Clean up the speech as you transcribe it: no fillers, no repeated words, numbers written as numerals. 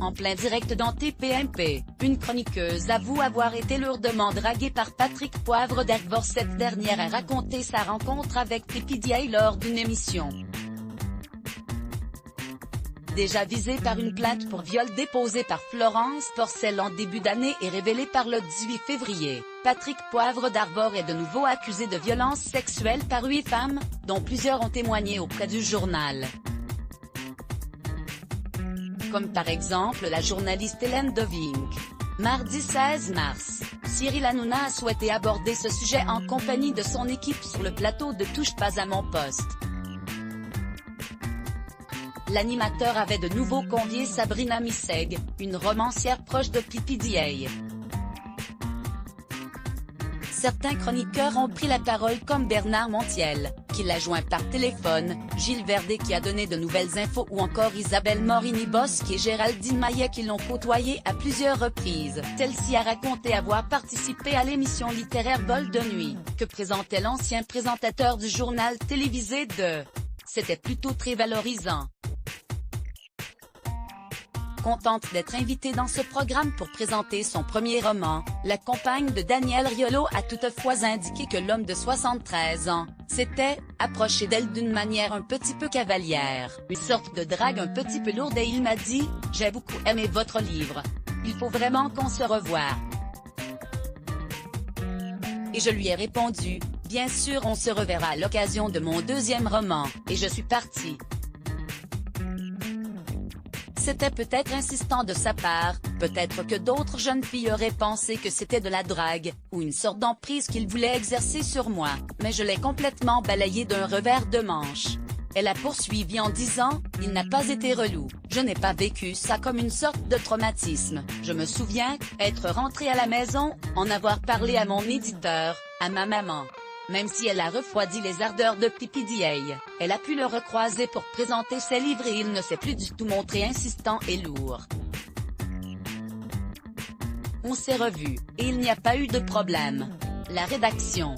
en plein direct dans TPMP, une chroniqueuse avoue avoir été lourdement draguée par Patrick Poivre d'Arvor. Cette dernière a raconté sa rencontre avec PPDA lors d'une émission. Déjà visé par une plainte pour viol déposée par Florence Porcel en début d'année et révélée par le 18 février, Patrick Poivre d'Arvor est de nouveau accusé de violences sexuelles par 8 femmes, dont plusieurs ont témoigné auprès du journal. Comme par exemple la journaliste Hélène Devinck. Mardi 16 mars, Cyril Hanouna a souhaité aborder ce sujet en compagnie de son équipe sur le plateau de Touche pas à mon poste. L'animateur avait de nouveau convié Sabrina Misseg, une romancière proche de PPDA. Certains chroniqueurs ont pris la parole comme Bernard Montiel, qui l'a joint par téléphone, Gilles Verdez qui a donné de nouvelles infos ou encore Isabelle Morini-Bosque et Géraldine Maillet qui l'ont côtoyé à plusieurs reprises. Celle-ci a raconté avoir participé à l'émission littéraire Bol de nuit, que présentait l'ancien présentateur du journal télévisé de. C'était plutôt très valorisant. Contente d'être invitée dans ce programme pour présenter son premier roman, la compagne de Daniel Riolo a toutefois indiqué que l'homme de 73 ans s'était approché d'elle d'une manière un petit peu cavalière, une sorte de drague un petit peu lourde, et il m'a dit « J'ai beaucoup aimé votre livre. Il faut vraiment qu'on se revoie. » Et je lui ai répondu « Bien sûr, on se reverra à l'occasion de mon deuxième roman, et je suis partie. » C'était peut-être insistant de sa part, peut-être que d'autres jeunes filles auraient pensé que c'était de la drague, ou une sorte d'emprise qu'il voulait exercer sur moi, mais je l'ai complètement balayé d'un revers de manche. Elle a poursuivi en disant « Il n'a pas été relou, je n'ai pas vécu ça comme une sorte de traumatisme. Je me souviens, être rentrée à la maison, en avoir parlé à mon éditeur, à ma maman. » Même si elle a refroidi les ardeurs de PPDA, elle a pu le recroiser pour présenter ses livres et il ne s'est plus du tout montré insistant et lourd. On s'est revus, et il n'y a pas eu de problème. La rédaction.